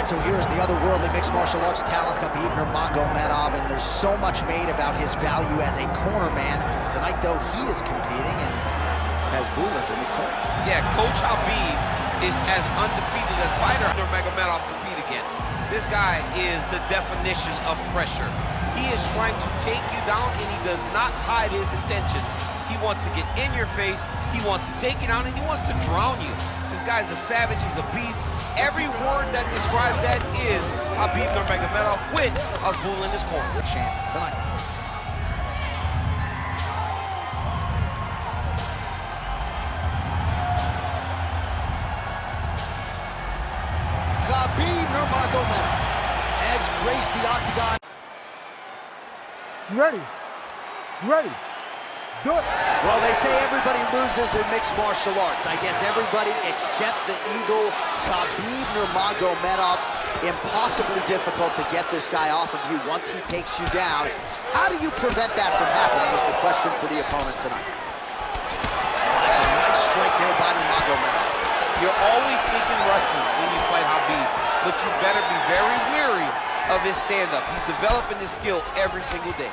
right, so here's the otherworldly mixed martial arts talent, Khabib Nurmagomedov, and there's so much made about his value as a cornerman. Tonight, though, he is competing and has Bugas in his corner. Yeah, Coach Habib is as undefeated as fighter Nurmagomedov compete again. This guy is the definition of pressure. He is trying to take you down, and he does not hide his intentions. He wants to get in your face, he wants to take you down, and he wants to drown you. This guy's a savage, he's a beast. Every word that describes that is Khabib Nurmagomedov with Abdul in his corner. Champ tonight. Khabib Nurmagomedov has graced the octagon. You ready? You ready? Do it. Well, they say everybody loses in mixed martial arts. I guess everybody except the Eagle, Khabib Nurmagomedov. Impossibly difficult to get this guy off of you once he takes you down. How do you prevent that from happening is the question for the opponent tonight. That's a nice strike there by Nurmagomedov. You're always thinking wrestling when you fight Khabib, but you better be very wary of his stand-up. He's developing his skill every single day.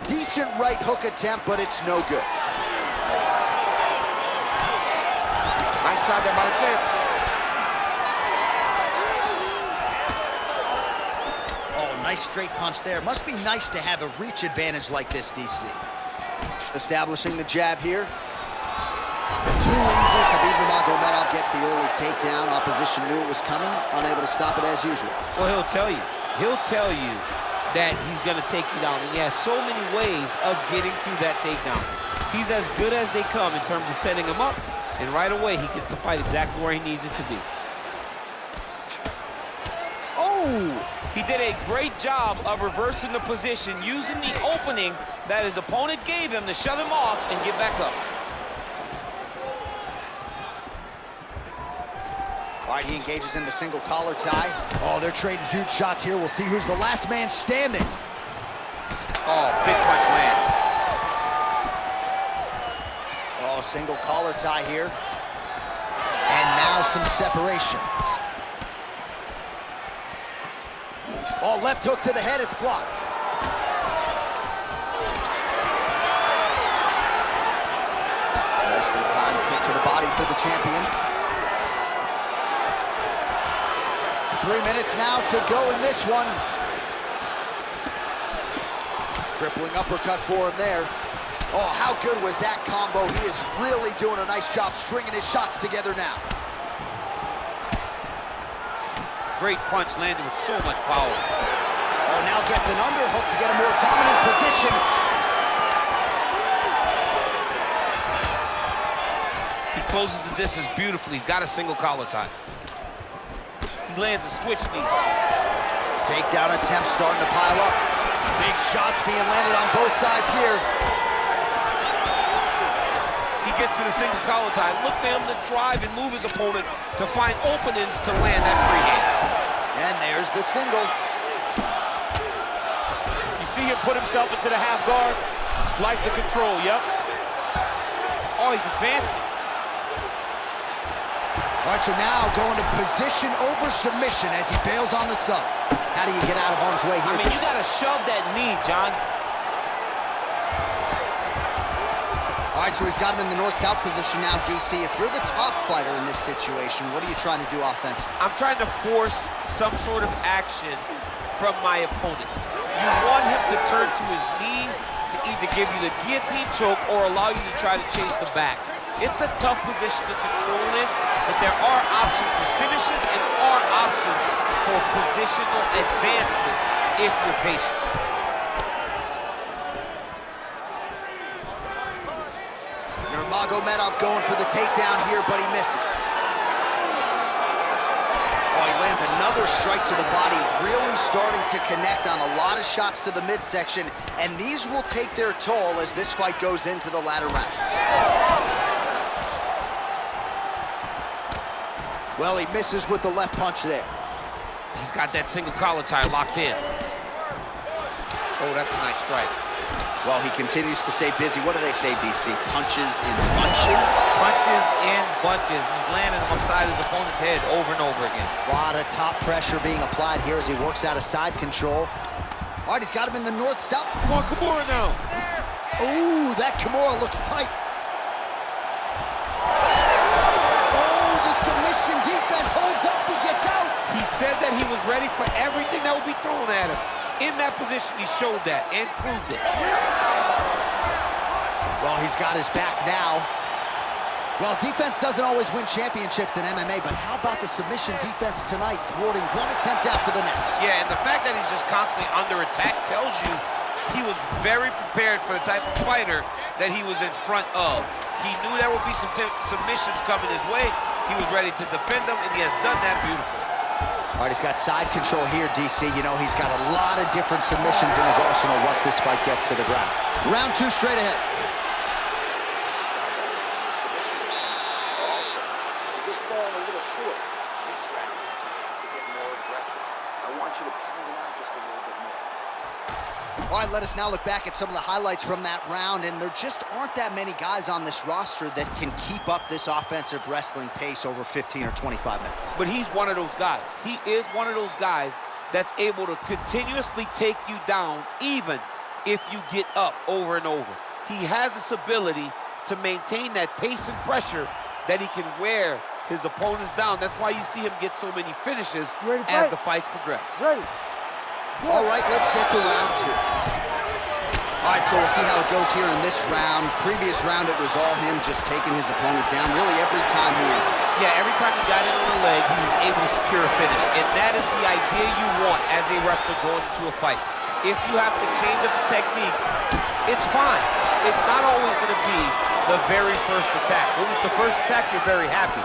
Decent right hook attempt, but it's no good. Nice shot there by the champ. Oh, nice straight punch there. Must be nice to have a reach advantage like this, DC. Establishing the jab here. Too easy. Khabib Nurmagomedov gets the early takedown. Opposition knew it was coming, unable to stop it as usual. Well, he'll tell you that he's gonna take you down, and he has so many ways of getting to that takedown. He's as good as they come in terms of setting him up, and right away he gets the fight exactly where he needs it to be. Oh! He did a great job of reversing the position, using the opening that his opponent gave him to shove him off and get back up. All right, he engages in the single collar tie. Oh, they're trading huge shots here. We'll see who's the last man standing. Oh, big punch land. Oh, single collar tie here. And now some separation. Oh, left hook to the head, it's blocked. Nicely timed kick to the body for the champion. 3 minutes now to go in this one. Crippling uppercut for him there. Oh, how good was that combo? He is really doing a nice job stringing his shots together now. Great punch landed with so much power. Oh, now gets an underhook to get a more dominant position. He closes the distance beautifully. He's got a single collar tie. He lands a switch knee. Takedown attempt starting to pile up. Big shots being landed on both sides here. He gets to the single collar tie. Look for him to drive and move his opponent to find openings to land that free hand. And there's the single. You see him put himself into the half guard? Like the control, yep. Oh, he's advancing. All right, so now going to position over submission as he bails on the sub. How do you get out of harm's way here? I mean, you gotta shove that knee, John. All right, so he's got him in the north-south position now, DC. If you're the top fighter in this situation, what are you trying to do offensively? I'm trying to force some sort of action from my opponent. You want him to turn to his knees to either give you the guillotine choke or allow you to try to chase the back. It's a tough position to control in, but there are options for finishes and are options for positional advancements if you're patient. Nurmagomedov going for the takedown here, but he misses. Oh, he lands another strike to the body, really starting to connect on a lot of shots to the midsection, and these will take their toll as this fight goes into the latter rounds. Well, he misses with the left punch there. He's got that single collar tie locked in. Oh, that's a nice strike. Well, he continues to stay busy. What do they say, DC? Punches in bunches? Punches in bunches. He's landing them upside his opponent's head over and over again. A lot of top pressure being applied here as he works out of side control. All right, he's got him in the north-south. Come on, Kimura now. Ooh, that Kimura looks tight. Oh, the submission defense holds up. He gets out. He said that he was ready for everything that would be thrown at him. In that position, he showed that and proved it. Well, he's got his back now. Well, defense doesn't always win championships in MMA, but how about the submission defense tonight, thwarting one attempt after the next? Yeah, and the fact that he's just constantly under attack tells you he was very prepared for the type of fighter that he was in front of. He knew there would be some submissions coming his way. He was ready to defend them, and he has done that beautifully. All right, he's got side control here, DC. You know, he's got a lot of different submissions in his arsenal once this fight gets to the ground. Round 2 straight ahead. Just falling a little short. This round, you have to get more aggressive. I want you to pound it out just a little bit more. All right, let us now look back at some of the highlights from that round, and there just aren't that many guys on this roster that can keep up this offensive wrestling pace over 15 or 25 minutes. But he's one of those guys. He is one of those guys that's able to continuously take you down even if you get up over and over. He has this ability to maintain that pace and pressure that he can wear his opponents down. That's why you see him get so many finishes as the fights progress. Ready. All right, let's get to round 2. All right, so we'll see how it goes here in this round. Previous round, it was all him just taking his opponent down really every time he entered. Yeah, every time he got in on the leg, he was able to secure a finish. And that is the idea you want as a wrestler going into a fight. If you have to change up the technique, it's fine. It's not always going to be the very first attack. When it's the first attack, you're very happy.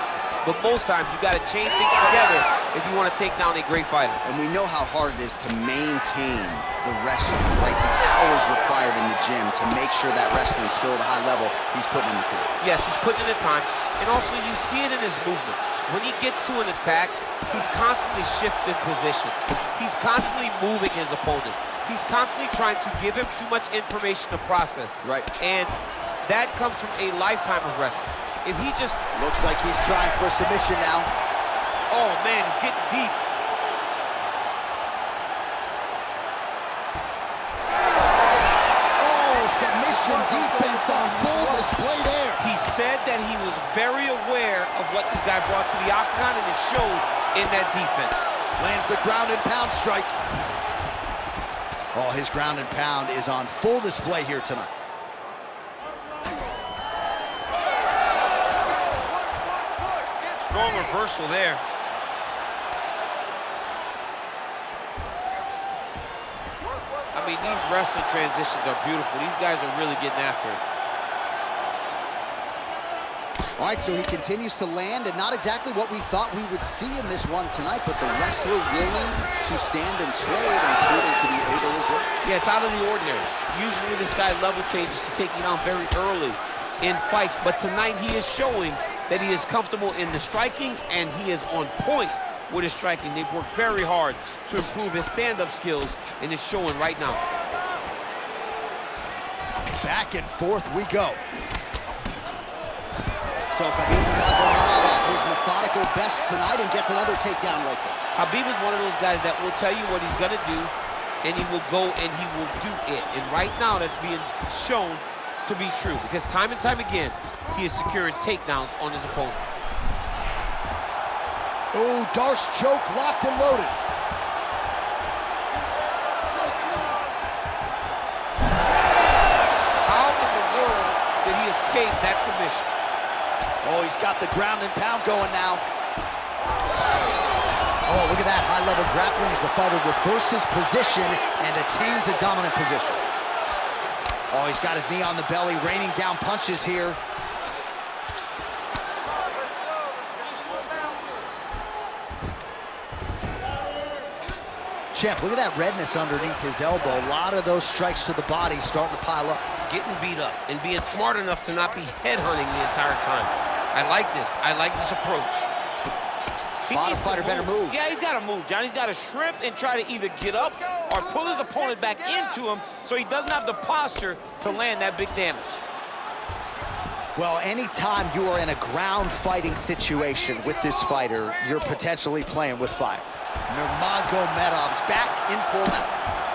But most times, you got to chain things together if you want to take down a great fighter. And we know how hard it is to maintain the wrestling, right? The hours required in the gym to make sure that wrestling's still at a high level. He's putting in the time. Yes, he's putting in the time. And also, you see it in his movements. When he gets to an attack, he's constantly shifting positions. He's constantly moving his opponent. He's constantly trying to give him too much information to process. Right. And that comes from a lifetime of wrestling. If he just... Looks like he's trying for submission now. Oh, man, he's getting deep. Oh, submission defense on full display there. He said that he was very aware of what this guy brought to the octagon, and it showed in that defense. Lands the ground and pound strike. Oh, his ground and pound is on full display here tonight. Strong reversal there. I mean, these wrestling transitions are beautiful. These guys are really getting after it. All right, so he continues to land, and not exactly what we thought we would see in this one tonight, but the wrestler willing to stand and trade and proving to be able as well. Yeah, it's out of the ordinary. Usually this guy level changes to take you down very early in fights, but tonight he is showing that he is comfortable in the striking, and he is on point with his striking. They've worked very hard to improve his stand-up skills, and it's showing right now. Back and forth we go. So Khabib Nurmagomedov at his methodical best tonight and gets another takedown right there. Khabib is one of those guys that will tell you what he's gonna do, and he will go and he will do it. And right now that's being shown to be true, because time and time again, he is securing takedowns on his opponent. Oh, Darce choke locked and loaded. How in the world did he escape that submission? Oh, he's got the ground and pound going now. Oh, look at that high-level grappling as the fighter reverses position and attains a dominant position. Oh, he's got his knee on the belly, raining down punches here. Champ, look at that redness underneath his elbow. A lot of those strikes to the body starting to pile up. Getting beat up and being smart enough to not be headhunting the entire time. I like this. I like this approach. Bottom fighter better move. Yeah, he's got to move, John. He's got to shrimp and try to either get up or pull his opponent back into him so he doesn't have the posture to land that big damage. Well, anytime you are in a ground fighting situation with this fighter, you're potentially playing with fire. Nurmagomedov's back in full now.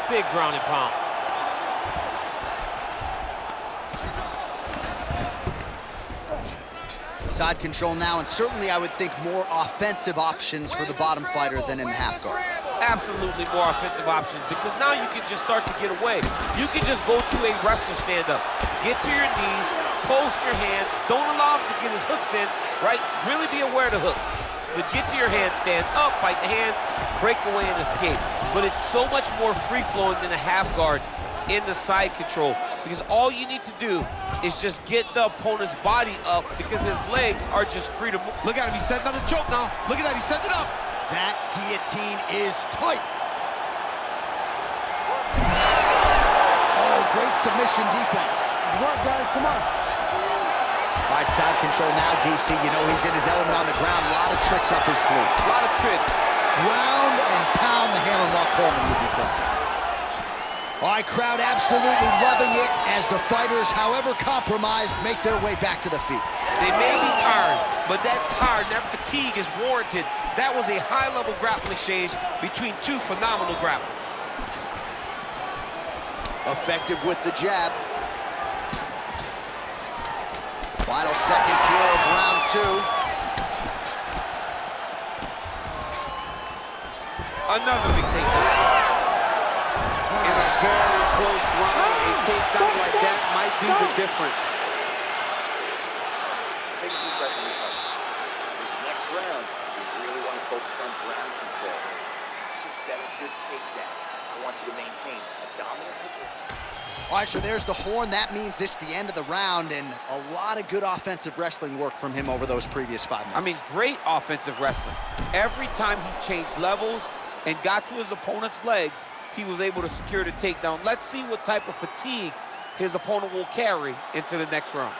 Big ground and pound. Side control now, and certainly I would think more offensive options for the bottom fighter than in the half guard. Absolutely more offensive options, because now you can just start to get away. You can just go to a wrestler stand-up. Get to your knees, post your hands, don't allow him to get his hooks in, right? Really be aware of the hooks. But get to your hands, stand up, fight the hands, break away and escape. But it's so much more free-flowing than a half guard in the side control, because all you need to do is just get the opponent's body up, because his legs are just free to move. Look at him, he's setting up the choke now. Look at that, he's setting it up. That guillotine is tight. Oh, great submission defense. Work, guys, come on. All right, side control now, DC. You know he's in his element on the ground. A lot of tricks up his sleeve. A lot of tricks. Ground and pound, the hammer Mark Coleman would be playing. All right, crowd absolutely loving it as the fighters, however compromised, make their way back to the feet. They may be tired, but that tired, that fatigue is warranted. That was a high-level grappling exchange between two phenomenal grapplers. Effective with the jab. Final seconds here of round two. Another big takedown. In a very close round, a takedown like that might be the difference. Take a deep breath and recover. This next round, you really want to focus on ground control. You have to set up your takedown. I want you to maintain a dominant position. All right, so there's the horn. That means it's the end of the round, and a lot of good offensive wrestling work from him over those previous 5 minutes. I mean, great offensive wrestling. Every time he changed levels and got to his opponent's legs, he was able to secure the takedown. Let's see what type of fatigue his opponent will carry into the next round.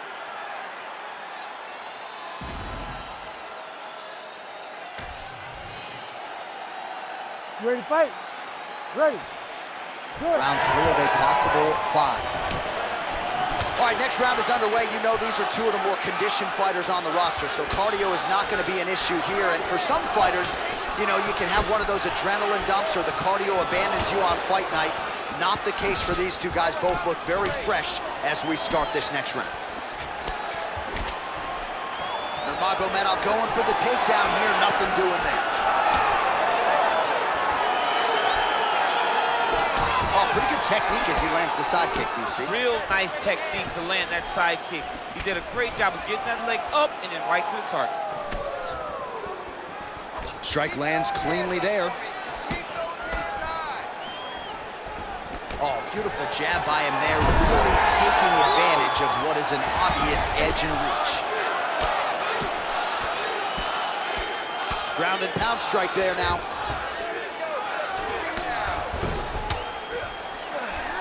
You ready to fight? Ready. Good. Round 3 of a possible 5. All right, next round is underway. You know these are two of the more conditioned fighters on the roster, so cardio is not going to be an issue here. And for some fighters, you know, you can have one of those adrenaline dumps or the cardio abandons you on fight night. Not the case for these two guys. Both look very fresh as we start this next round. Nurmagomedov going for the takedown here. Nothing doing there. Oh, pretty good technique as he lands the side kick, DC. Real nice technique to land that side kick. He did a great job of getting that leg up and then right to the target. Strike lands cleanly there. Oh, beautiful jab by him there, really taking advantage of what is an obvious edge and reach. Ground and pound strike there now.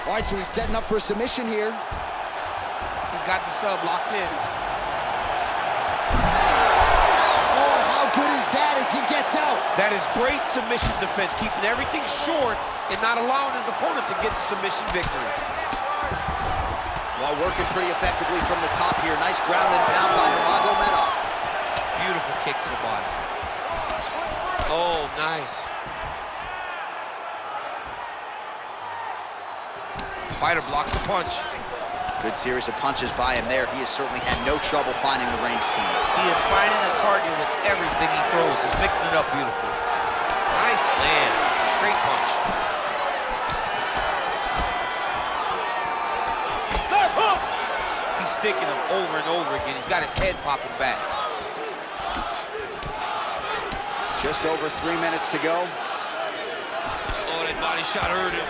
All right, so he's setting up for a submission here. He's got the sub locked in. Oh, how good is that as he gets out? That is great submission defense, keeping everything short and not allowing his opponent to get the submission victory. While working pretty effectively from the top here. Nice ground and pound by Nurmagomedov. Beautiful kick to the body. Oh, nice. Fighter blocks the punch. Good series of punches by him there. He has certainly had no trouble finding the range to him. He is finding the target with everything he throws. He's mixing it up beautifully. Nice land. Great punch. Left hook! He's sticking him over and over again. He's got his head popping back. Just over 3 minutes to go. Oh, that body shot hurt him.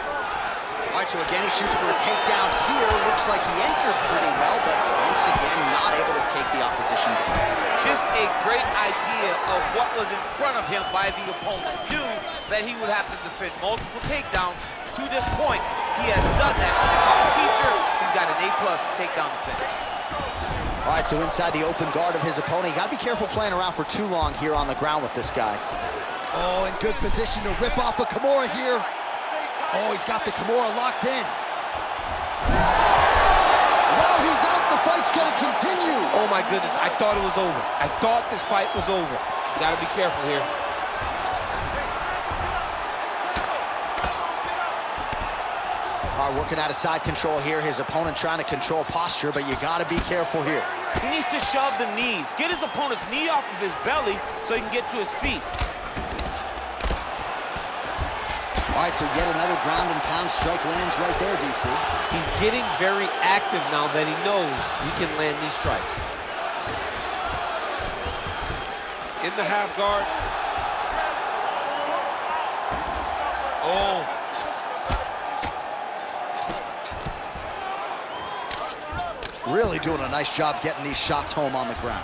All right, so again, he shoots for a takedown here. Looks like he entered pretty well, but once again, not able to take the opposition down. Just a great idea of what was in front of him by the opponent. Knew that he would have to defend multiple takedowns. To this point, he has done that. If I'm a teacher, he's got an A+ takedown defense. All right, so inside the open guard of his opponent. You gotta be careful playing around for too long here on the ground with this guy. Oh, in good position to rip off a Kimura here. Oh, he's got the Kimura locked in. Wow, he's out. The fight's gonna continue. Oh my goodness, I thought it was over. I thought this fight was over. He's gotta be careful here. All right, working out of side control here. His opponent trying to control posture, but you gotta be careful here. He needs to shove the knees. Get his opponent's knee off of his belly so he can get to his feet. All right, so yet another ground and pound strike lands right there, DC. He's getting very active now that he knows he can land these strikes. In the half guard. Oh. Really doing a nice job getting these shots home on the ground.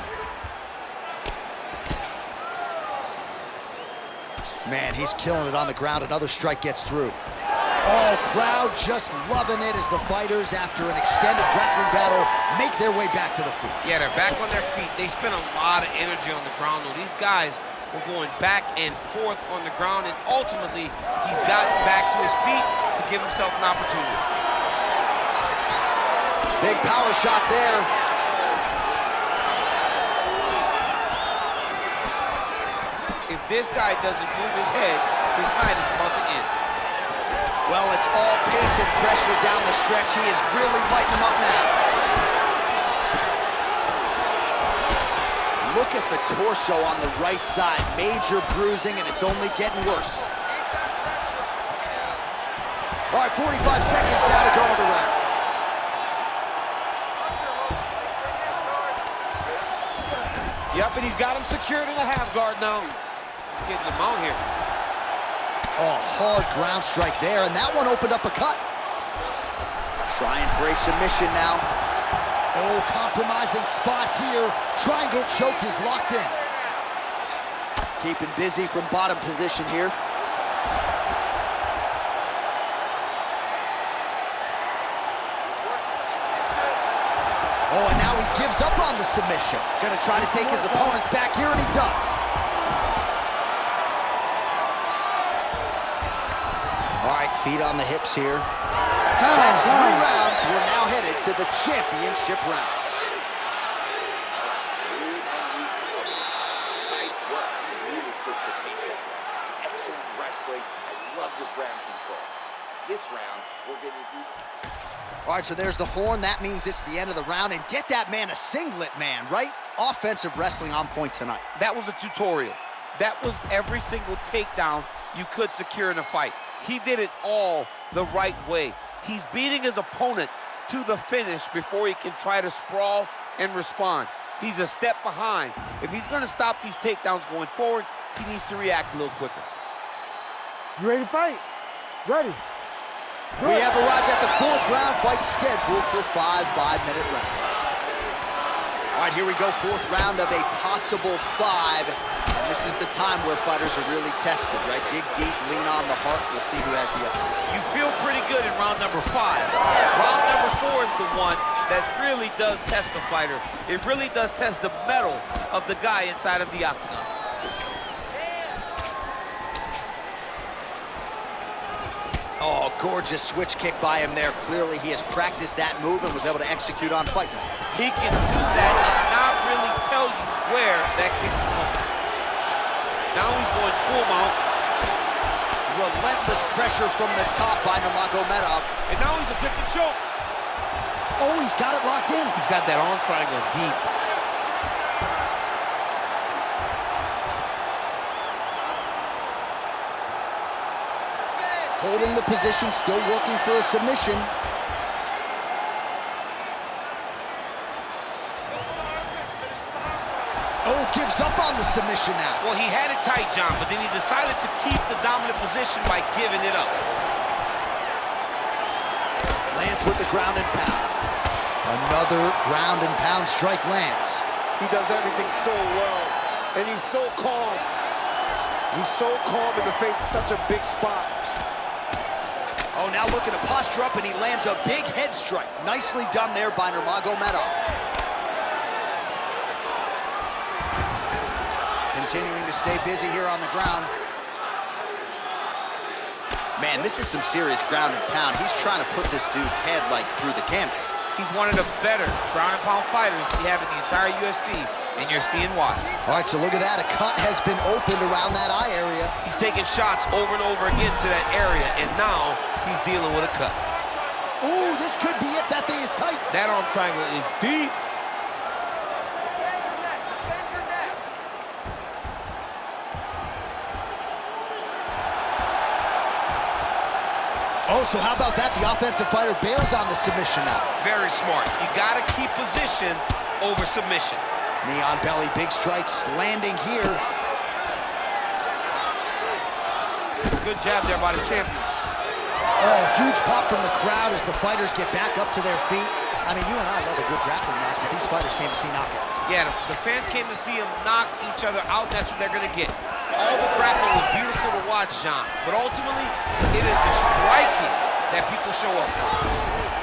Man, he's killing it on the ground. Another strike gets through. Oh, crowd just loving it as the fighters, after an extended grappling battle, make their way back to the feet. Yeah, they're back on their feet. They spent a lot of energy on the ground, though. These guys were going back and forth on the ground, and ultimately, he's gotten back to his feet to give himself an opportunity. Big power shot there. If this guy doesn't move his head, his night is about to end. Well, it's all pace and pressure down the stretch. He is really lighting him up now. Look at the torso on the right side. Major bruising, and it's only getting worse. All right, 45 seconds now to go in the round. Yep, and he's got him secured in the half guard now. He's getting him out here. Oh, hard ground strike there, and that one opened up a cut. Trying for a submission now. Oh, compromising spot here. Triangle choke is locked in. Keeping busy from bottom position here. Oh, and now he gives up on the submission. Gonna try to take his opponents back here, and he does. All right, feet on the hips here. That's 3 rounds. We're now headed to the championship rounds. Nice work. Really pushed the pace up. Excellent wrestling. I love your ground control. This round, we're going to do... All right, so there's the horn. That means it's the end of the round. And get that man a singlet, man, right? Offensive wrestling on point tonight. That was a tutorial. That was every single takedown you could secure in a fight. He did it all the right way. He's beating his opponent to the finish before he can try to sprawl and respond. He's a step behind. If he's going to stop these takedowns going forward, he needs to react a little quicker. You ready to fight? Ready. We have arrived at the 4th round, fight scheduled for 5 5-minute rounds. All right, here we go, 4th round of a possible 5. And this is the time where fighters are really tested, right? Dig deep, lean on the heart. We'll see who has the upper. You feel pretty good in round number 5. Round number 4 is the one that really does test the fighter. It really does test the mettle of the guy inside of the octagon. Oh, gorgeous switch kick by him there. Clearly, he has practiced that move and was able to execute on fight night. He can do that and not really tell you where that kick is going. Now he's going full mount. Relentless pressure from the top by Nurmagomedov. And now he's attempting choke. Oh, he's got it locked in. He's got that arm triangle deep. Holding the position, still working for a submission. Oh, gives up on the submission now. Well, he had it tight, John, but then he decided to keep the dominant position by giving it up. Lands with the ground and pound. Another ground and pound strike lands. He does everything so well, and he's so calm. He's so calm in the face of such a big spot. Oh, now looking to posture up, and he lands a big head strike. Nicely done there by Nurmagomedov. Continuing to stay busy here on the ground. Man, this is some serious ground and pound. He's trying to put this dude's head, like, through the canvas. He's one of the better ground and pound fighters we have in the entire UFC, and you're seeing why. All right, so look at that. A cut has been opened around that eye area. He's taking shots over and over again to that area, and now he's dealing with a cut. Ooh, this could be it. That thing is tight. That arm triangle is deep. Oh, so how about that? The offensive fighter bails on the submission now. Very smart. You got to keep position over submission. Knee on belly, big strikes landing here. Good jab there by the champion. Oh, huge pop from the crowd as the fighters get back up to their feet. I mean, you and I love a good grappling match, but these fighters came to see knockouts. Yeah, the fans came to see them knock each other out. That's what they're going to get. All the grappling was beautiful to watch, John, but ultimately, it is the striking that people show up for.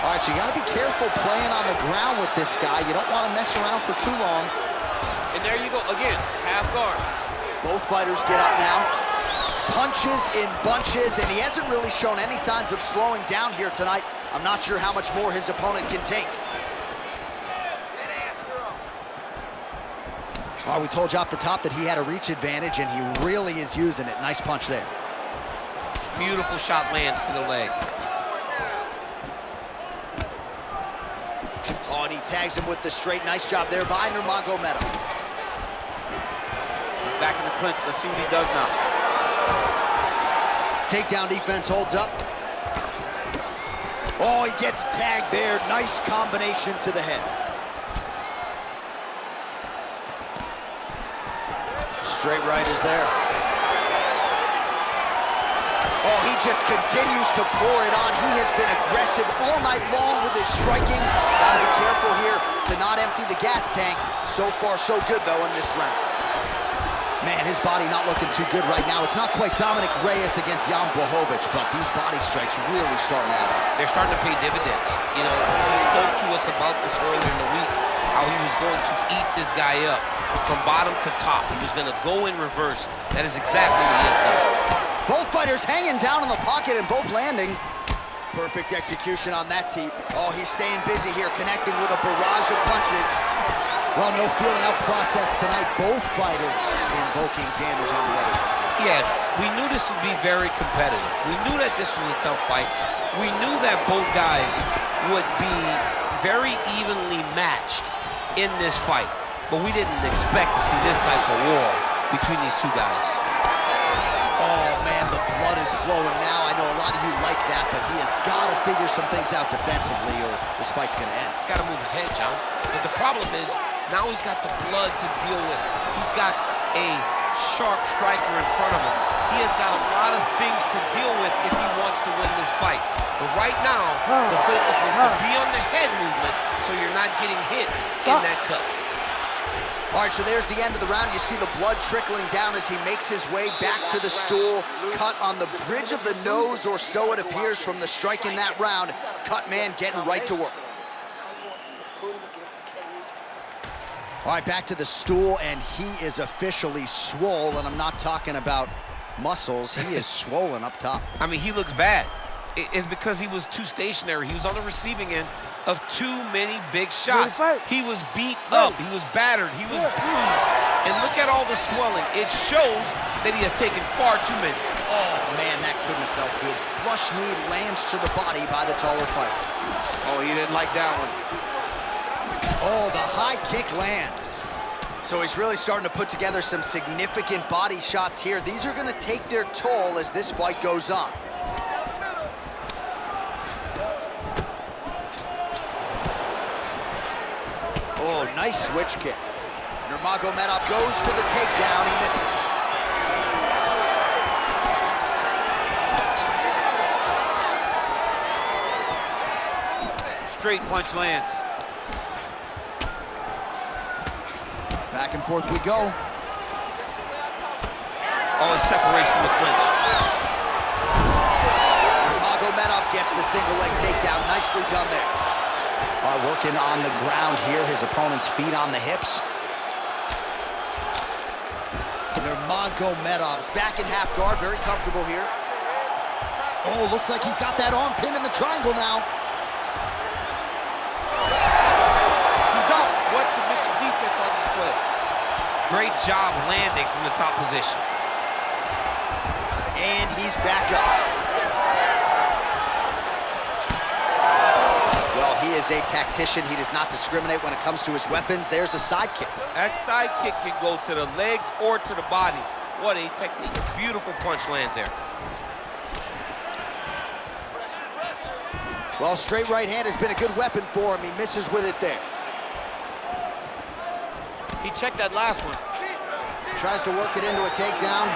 All right, so you got to be careful playing on the ground with this guy. You don't want to mess around for too long. And there you go, again, half guard. Both fighters get up now. Punches in bunches, and he hasn't really shown any signs of slowing down here tonight. I'm not sure how much more his opponent can take. All right, we told you off the top that he had a reach advantage, and he really is using it. Nice punch there. Beautiful shot lands to the leg. Oh, and he tags him with the straight. Nice job there by Nurmagomedov. He's back in the clinch. Let's see what he does now. Takedown defense holds up. Oh, he gets tagged there. Nice combination to the head. Straight right is there. Oh, he just continues to pour it on. He has been aggressive all night long with his striking. Gotta be careful here to not empty the gas tank. So far, so good, though, in this round. Man, his body not looking too good right now. It's not quite Dominic Reyes against Jan Blachowicz, but these body strikes really starting to add up. They're starting to pay dividends. You know, he spoke to us about this earlier in the week, how he was going to eat this guy up from bottom to top. He was going to go in reverse. That is exactly what he has done. Both fighters hanging down in the pocket and both landing. Perfect execution on that teep. Oh, he's staying busy here, connecting with a barrage of punches. Well, no feeling out process tonight. Both fighters invoking damage on the other side. Yeah, we knew this would be very competitive. We knew that this was a tough fight. We knew that both guys would be very evenly matched in this fight. But we didn't expect to see this type of war between these two guys. Oh, man, the blood is flowing now. I know a lot of you like that, but he has got to figure some things out defensively or this fight's going to end. He's got to move his head, John. But the problem is, now he's got the blood to deal with. He's got a sharp striker in front of him. He has got a lot of things to deal with if he wants to win this fight. But right now, the focus is to be on the head movement so you're not getting hit in that cut. All right, so there's the end of the round. You see the blood trickling down as he makes his way back to the stool. Cut on the bridge of the nose, or so it appears from the strike in that round. Cut man getting right to work. All right, back to the stool, and he is officially swole, and I'm not talking about muscles. He is swollen up top. I mean, he looks bad. It's because he was too stationary. He was on the receiving end of too many big shots. He was beat up, he was battered, he was bruised. And look at all the swelling. It shows that he has taken far too many. Oh, man, that couldn't have felt good. Flush knee lands to the body by the taller fighter. Oh, he didn't like that one. Oh, the high kick lands. So he's really starting to put together some significant body shots here. These are going to take their toll as this fight goes on. Oh, nice switch kick. Nurmagomedov goes for the takedown. He misses. Straight punch lands. Back and forth we go. Oh, it's separation from the clinch. Nurmagomedov gets the single leg takedown. Nicely done there. Working on the ground here, his opponent's feet on the hips. Nurmagomedov's back in half guard, very comfortable here. Oh, looks like he's got that arm pin in the triangle now. He's up. What submission defense on display. Great job landing from the top position. And he's back up. Well, he is a tactician. He does not discriminate when it comes to his weapons. There's a side kick. That side kick can go to the legs or to the body. What a technique. Beautiful punch lands there. Well, straight right hand has been a good weapon for him. He misses with it there. He checked that last one. Tries to work it into a takedown.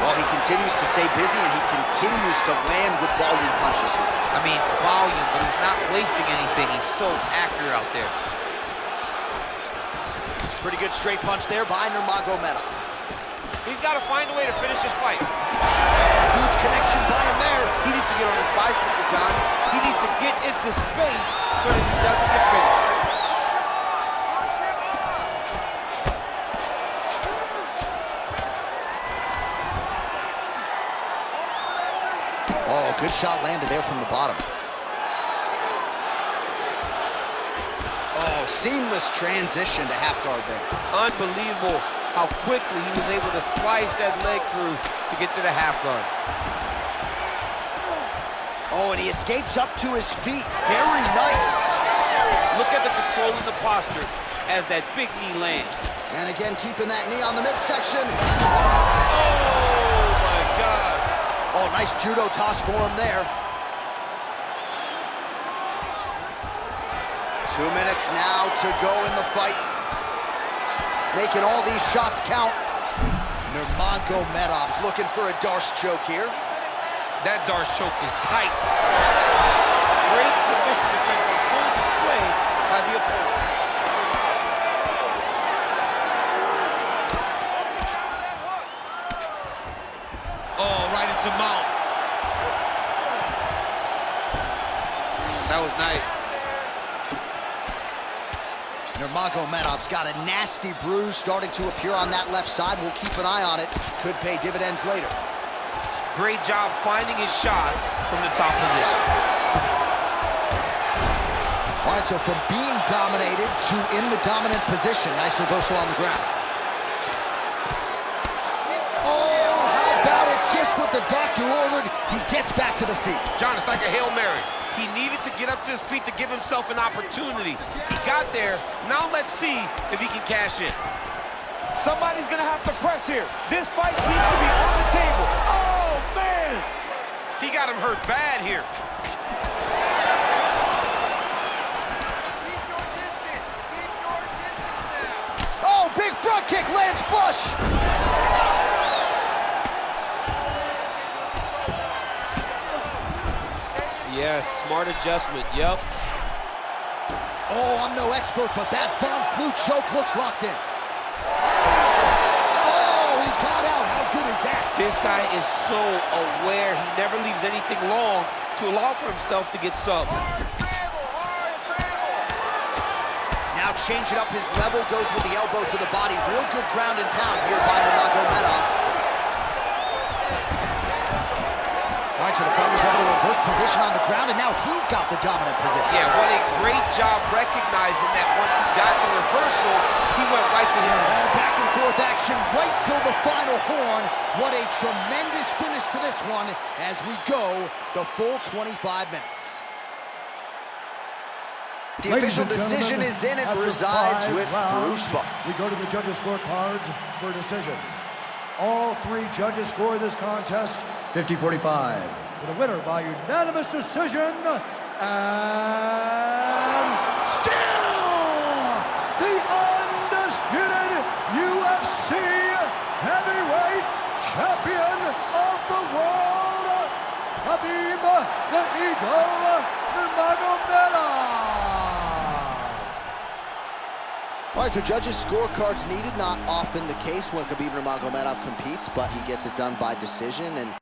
Well, he continues to stay busy, and he continues to land with volume punches here. I mean, volume, but he's not wasting anything. He's so accurate out there. Pretty good straight punch there by Nurmagomedov. He's got to find a way to finish this fight. Huge connection by him there. He needs to get on his bicycle, John. He needs to get into space so that he doesn't get finished. Oh, good shot landed there from the bottom. Oh, seamless transition to half guard there. Unbelievable how quickly he was able to slice that leg through to get to the half guard. Oh, and he escapes up to his feet. Very nice. Look at the control and the posture as that big knee lands. And again, keeping that knee on the midsection. Oh, my God. Oh, nice judo toss for him there. 2 minutes now to go in the fight. Making all these shots count. Nurmagomedov's looking for a Darce choke here. That Darce choke is tight. Great submission defense on full display by the opponent. Oh, right into mount. That was nice. Nurmagomedov's got a nasty bruise starting to appear on that left side. We'll keep an eye on it. Could pay dividends later. Great job finding his shots from the top position. All right, so from being dominated to in the dominant position. Nice reversal on the ground. Oh, how about it? Just what the doctor ordered, he gets back to the feet. John, it's like a Hail Mary. He needed to get up to his feet to give himself an opportunity. He got there. Now let's see if he can cash in. Somebody's gonna have to press here. This fight seems to be on the table. Oh, man! He got him hurt bad here. Keep your distance. Keep your distance now. Oh, big front kick lands flush. Yes, smart adjustment, yep. Oh, I'm no expert, but that Von Flue choke looks locked in. Oh, he got out. How good is that? This guy is so aware. He never leaves anything long to allow for himself to get subbed. Hard scramble, hard scramble. Now changing up his level, goes with the elbow to the body. Real good ground and pound here by Nurmagomedov. Right, so the fighter's able to reverse position on the ground, and now he's got the dominant position. Yeah, what a great job recognizing that once he got the reversal, he went right to him. Oh, back and forth action right till the final horn. What a tremendous finish to this one as we go the full 25 minutes. The official decision is in. It resides with Bruce Buffer. We go to the judges' scorecards for a decision. All three judges score this contest 50-45. For the winner by unanimous decision, and still the undisputed UFC heavyweight champion of the world, Khabib the Eagle Nurmagomedov. All right, so judges' scorecards needed. Not often the case when Khabib Nurmagomedov competes, but he gets it done by decision. And